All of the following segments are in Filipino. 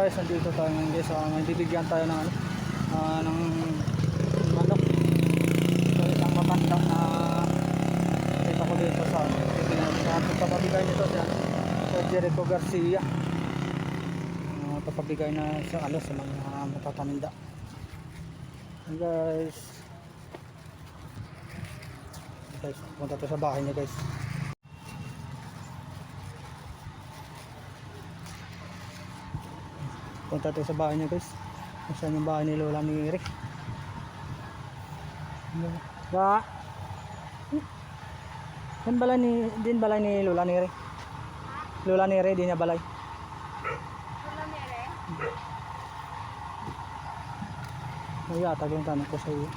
guys, nandito tayo ngayon guys. May bibigyan tayo ng ng manok. So, isang matanda na kita ko dito sa papabigay nito siya sa Jericho Garcia. Papabigay na sa sa mga matatanda. Guys, punta tayo sa bahay niya guys. Punta tayo sa bahay niya guys. Saan yung bahay ni Lola ni Rick? Ba? Din balay ni Lola ni Rick? Lola ni Rick, di niya balay. Lola ni Rick? Ay, atag yung tanong ko sa iyo.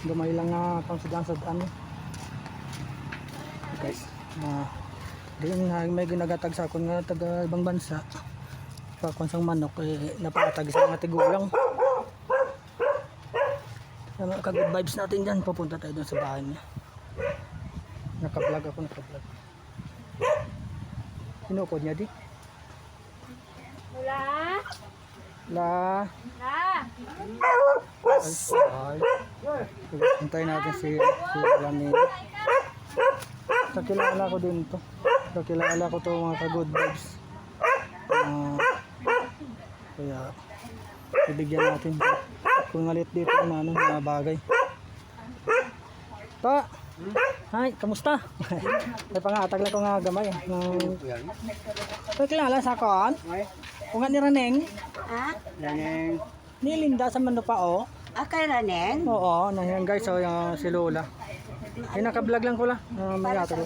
Gamay lang nga pangsadaan guys. May ginagatag sa akon nga taga ibang bansa pakunsang manok napatag sa mga tigulang. Ka good vibes natin dyan, papunta tayo dun sa bahay niya. Naka-vlog ako. Inukod niya di La hintayin natin si Lani. Kakilala ko din to. Kakilala ko to mga ka-good vibes. Kaya ibigyan natin kung ngalit dito ng mga bagay. Pa! Hi, kamusta? May pangatag lang ko nga gamay. Kakilala sa kon? Kung nga ni Raneng? Ha? Raneng. Ni Linda sa Manupao? Kay Raneng? Oo, nangyayang guys, so, si Lola. Ay naka-vlog lang ko lang. May ato.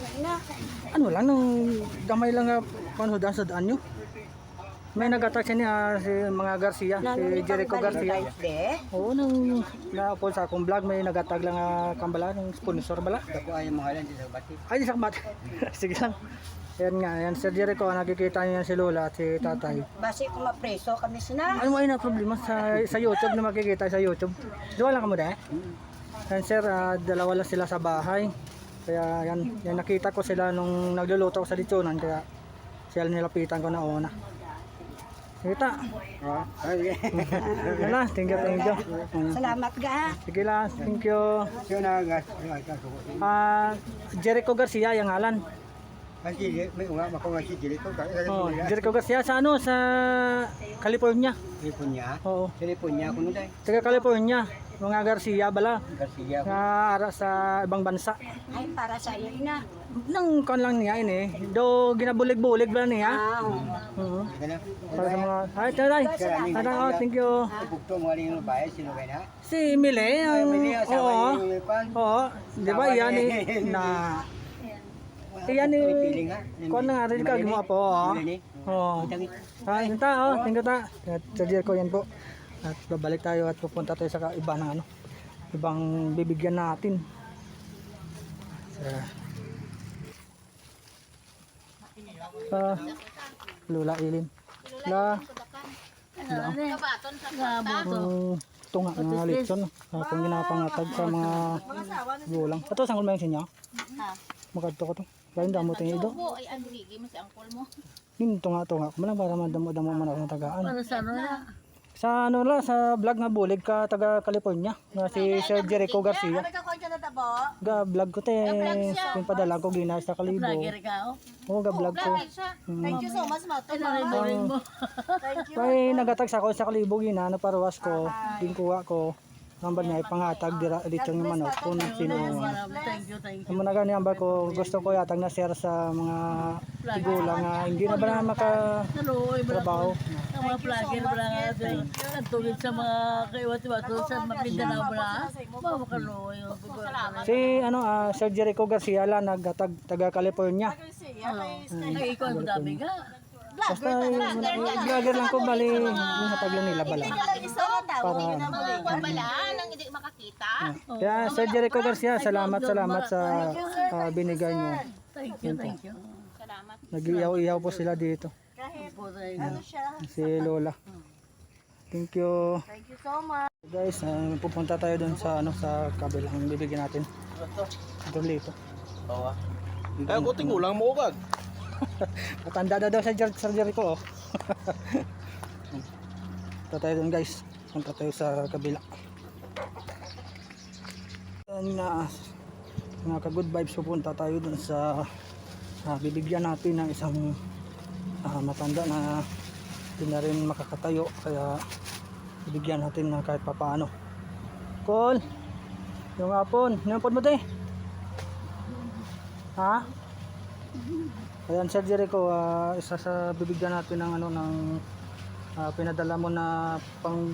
Ano lang, nung gamay lang panhudan sa daan nyo. May nag-attack siya niya si mga Garcia, si Jericho Garcia. Oo, nung na-upload sa akong vlog, may nag-attack lang kambala, ng sponsor bala. Ako ay mahalan di sa bati. Ay, di sa bati. Sige lang. Yan nga, yan si Jericho, nakikita niya si Lola at si Tatay. Basi kung mapreso kami sina. Ano ay na problema sa YouTube na makikita sa YouTube? Diwa lang ka mo dahil? Yan sir, dalawa lang sila sa bahay. Kaya yan nakita ko sila nung nagluluto ko sa litsunan. Kaya sila nilapitan ko na una. Kita. Yan na, thank you. Salamat ga. Sige lang, thank you. Jericho Garcia, yung ngalan. May unga mako nga si Jericho. Oh, Jericho Garcia sa sa California. California. Oo. California kuno dai. Taga California, mga Garcia bala. Garcia. Nga ara sa ibang bansa. Ay para sa iyo ina. Nang kon lang niya ini. Do ginabulig-bulig ba niya? Oo. Kana. Para sa mga ay taray. Oh, thank you. Bukto mo ring bahay sino kay na? Si Mile. Oo. Oo. Di ba yan na yan ni kon nga rin ka mo po. Oo. Ay, ta thank you ta. Charger ko yan po. At babalik tayo at pupunta tayo sa iba ng ibang bibigyan natin. Lola Ilin. Tunga nga litson. Kung ginapangatag sa mga gulang. Ito, sangkol mo yung sinyo? Makadto ko to. Kaya hindi mo tingin ito. Ay ano gigi mo si angkol mo? Yung tunga-tunga ko man para madamo-damo man ako ng tagaan. Para sa ano na? Sa ano la, sa vlog nga bulig ka taga California. Nga si Sir Jericho Garcia. Ano ka kontra na tabo? Ga vlog ko te. Yung padala ko gina sa Kalibo. Vlogger ka oh. Oo, ga vlog ko. Thank you so much Mato. Mo. Thank you. May nagatag sa ako sa Kalibo gina na parawas ko. Ginkuha ko. Number niya ipangatag dito yung manok kung sino. Thank you. Amo na gani ambar ko gusto ko yatag na share sa mga tigulang nga hindi na ba na makatrabaho. Ang mga vlogger bra ang tulad sa mga kaiwat-iwat sa Mindanao bra. Makaluoy. Si Sir Jericho Garcia la naghatag taga California. Ay ikaw ang dami ka. Basta vlogger lang ko bali yung hatag lang nila bala. Para Bala nang hindi makakita. kaya Sir Jericho Garcia, salamat sa binigay niyo. Thank you. Salamat. Nag-iyaw-iyaw po sila dito. Kahit ano siya. Si Lola. Thank you. Thank you so much. Guys, pupunta tayo dun sa sa kabilang bibigyan natin. Ito dito. Oo. Ay ko tingulang mo kag. Matanda na daw sa surgery ko oh. Punta tayo dun guys. Punta tayo sa kabila. Yan na mga ka-good vibes, pupunta tayo dun sa bibigyan natin ng isang matanda na hindi na rin makakatayo, kaya bibigyan natin na kahit papaano. Call yung hapon mo te ha. Ayan surgery ko, isa sa bibigyan natin ng ano ng pinadala mo na pang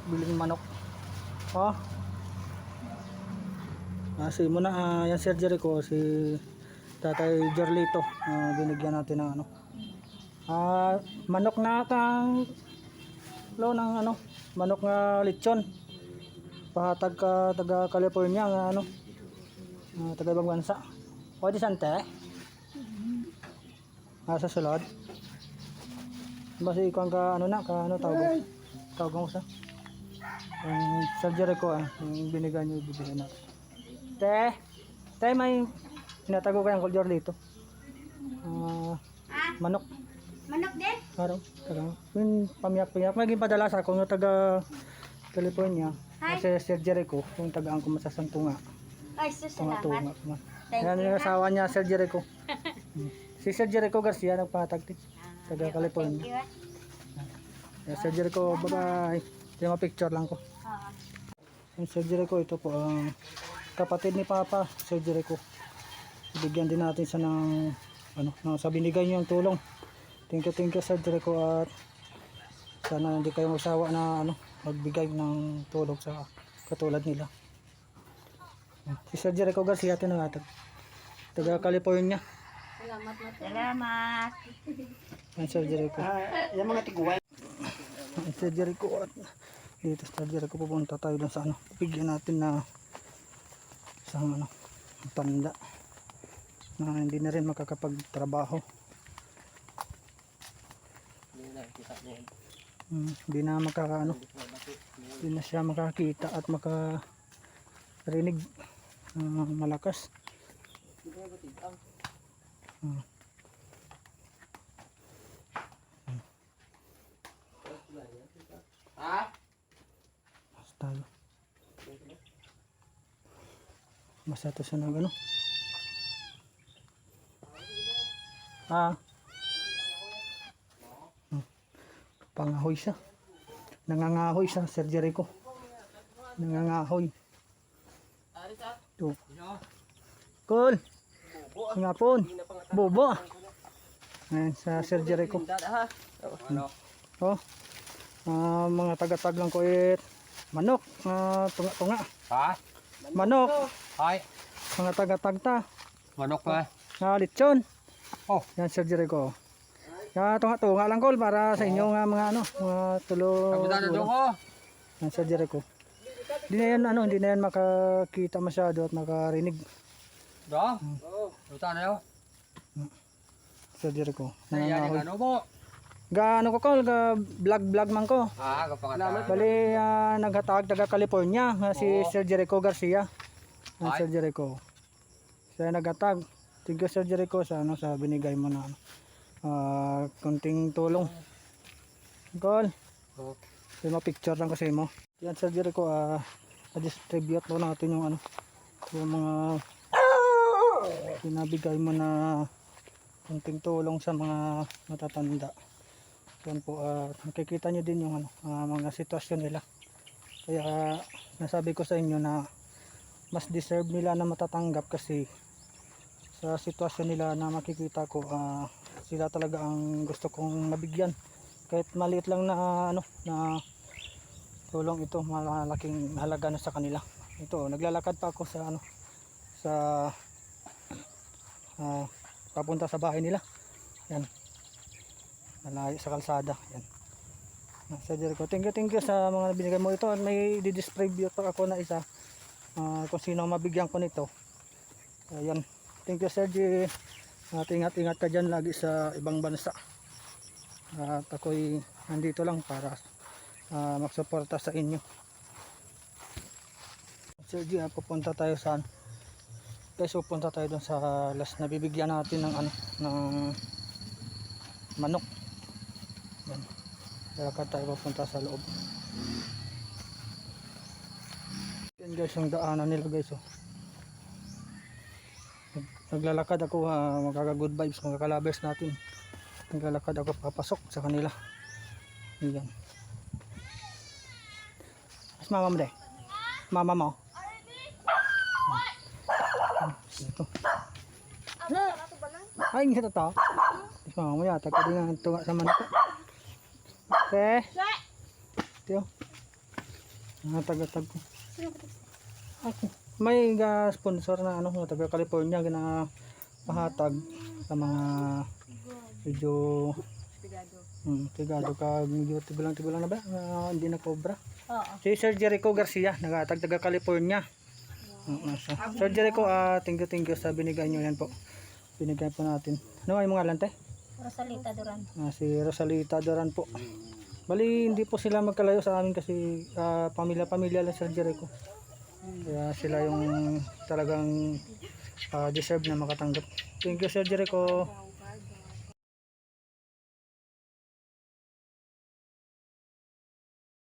biling manok oh. Kasi muna yung surgery ko si Tatay Jorlito, binigyan natin ng ano manok na kang ng ano manok nga lechon, pahatag ka taga California nga ano taga ibang bansa. Pwede sante sa sulod basi ikon ka ano na ka ano tawag mo sa yung surgery ko yung binigyan nyo bibigyan natin. Te may tinatago kayang kulyor dito manok din? araw yung pamiyak may gipadala sa akong taga California kasi surgery ko yung tagaan ko masasantunga Ay, salamat. yan yung asawa niya surgery ko. Si surgery ko Garcia nagpahatag din taga California. Surgery ko, bye bye. Yung picture lang ko. Yung surgery ko, ito po ang kapatid ni Papa, surgery ko. Bigyan din natin siya ng ano, sa binigay niyong tulong. Thank you surgery ko, at sana hindi kayo magsawa na ano, magbigay ng tulong sa katulad nila. Si surgery ko Garcia tinangatag taga California. Salamat. Ang surgery ko. Yung mga tiguan. Ang surgery ko, at dito sa surgery ko pupunta tayo dun sa ano, bigyan natin na isang ano, tanda na hindi na rin makakapagtrabaho. Hindi na makakaano, hindi na siya makakita at makarinig malakas. Tayo. Basta ito siya ng ano. Pangahoy siya. Nangangahoy siya, surgery ko. Nangangahoy. Ito. Cool. Ngapon. Bobo. Ayan, sa surgery ko. Oh. Mga tagatag lang ko manok, tunga-tunga. Ha? Manok. Hi. Mga tagatag ta. Manok pa. Lechon. Oh. Yan surgery ko. Tunga-tunga lang Col para sa inyo nga mga ano, mga tulo. Yan surgery ko. Hindi na yan makakita masyado at makarinig. Da? Oo. Luta na yun. Surgery ko. Yan yung ano mo. Gaano ko Col, vlog man ko. Kapangataman. Bali naghatag taga California si surgery ko Garcia. Ang surgery ko. Siya naghatag. Thank you surgery ko sa ano, sa binigay mo na konting tulong. Col. Yung picture lang kasi mo. Yan surgery ko, distribute mo natin yung ano, yung mga pinabigay mo na konting tulong sa mga matatanda. Yan po, nakikita nyo din yung ano, mga sitwasyon nila. Kaya nasabi ko sa inyo na mas deserve nila na matatanggap kasi sa sitwasyon nila na makikita ko, sila talaga ang gusto kong mabigyan. Kahit maliit lang na ano, na tulong ito, malaking halaga na sa kanila. Ito, naglalakad pa ako sa ano, sa papunta sa bahay nila. Yan. Malayo sa kalsada. Yan. Surgery ko. Thank you sa mga binigay mo ito. May didistribute pa ako na isa. Kung sino mabigyan ko nito. Ayan. Thank you Sergi. At ingat-ingat ka dyan lagi sa ibang bansa. At ako'y nandito lang para magsuporta sa inyo. Sergi, pupunta tayo sa guys, pupunta tayo dun sa last na bibigyan natin ng ano, ng manok. Yan. Kaya ka tayo papunta sa loob. Yan guys yung daanan nila guys. Oh. Naglalakad ako, magkaka-good vibes, magkakalabers natin. Naglalakad ako papasok sa kanila. Yan. Mas mama mo de. Mama mo. Ito. Ay, hindi ito to. Mas mama mo yata. Kaya din ang tunga sa manok. Tiyo. Tagatag ko. Ako. May sponsor na ano, taga California gina pahatag sa mga medyo tigado ka medyo tibulang na ba? Hindi na cobra. Oo. Si Sir Jericho Garcia, nagatag taga California. Sir Jericho, thank you sa binigay nyo yan po. Binigay po natin. Ano ay mga lante? Rosalita Duran. Si Rosalita Duran po. Bali, hindi po sila magkalayo sa amin kasi pamilya lang Sir Jericho. Kaya sila yung talagang deserve na makatanggap. Thank you Sir Jericho.